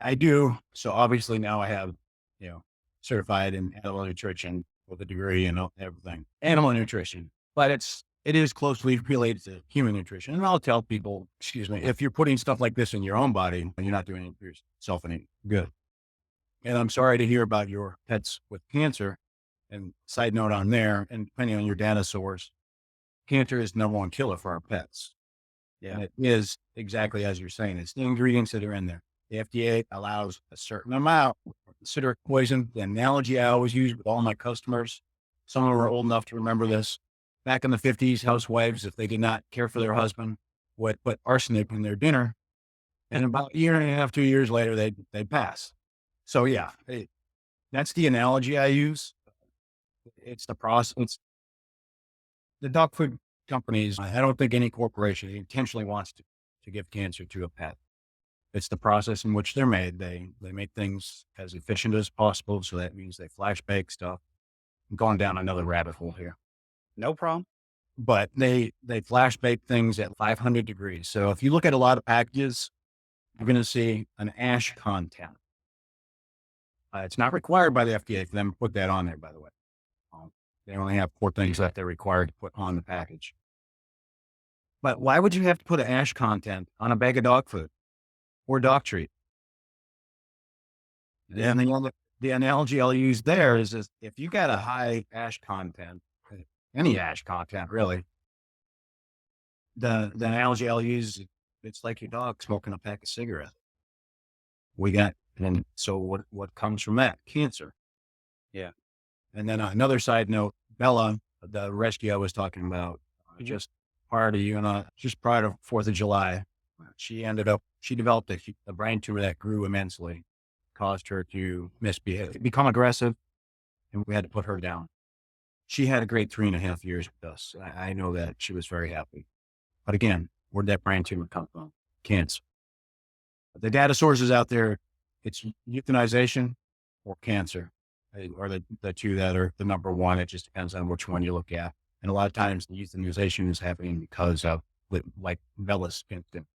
I do. So obviously now I have, you know, certified in animal nutrition with a degree and everything, animal nutrition, but it is closely related to human nutrition. And I'll tell people, excuse me, if you're putting stuff like this in your own body, you're not doing it for yourself any good. And I'm sorry to hear about your pets with cancer. And side note on there, and depending on your data source, cancer is the number one killer for our pets. Yeah. And it is exactly as you're saying. It's the ingredients that are in there. The FDA allows a certain amount, consider it poison. The analogy I always use with all my customers, some of them are old enough to remember this. Back in the 50s, housewives, if they did not care for their husband, would put arsenic in their dinner. And about a year and a half, 2 years later, they'd pass. So yeah, that's the analogy I use. It's the process. It's the dog food companies. I don't think any corporation intentionally wants to give cancer to a pet. It's the process in which they're made. They make things as efficient as possible. So that means they flash bake stuff. I'm going down another rabbit hole here, No problem. but they flash bake things at 500 degrees. So if you look at a lot of packages, you're going to see an ash content. It's not required by the FDA for them to put that on there, by the way. They only have 4 things that they're required to put on the package. But why would you have to put an ash content on a bag of dog food or dog treat? And the analogy I'll use there is if you got a high ash content, any ash content really, the analogy I'll use, it's like your dog smoking a pack of cigarettes. And so what comes from that? Cancer. Yeah. And then another side note, Bella, the rescue I was talking about, Mhm. just prior to you and just prior to 4th of July, she developed a brain tumor that grew immensely, caused her to become aggressive, and we had to put her down. She had a great 3.5 years with us. I know that she was very happy. But again, where'd that brain tumor come from? Cancer. The data sources out there, it's euthanization or cancer are the two that are the number one. It just depends on which one you look at. And a lot of times the euthanization is happening because of like Bella's instance.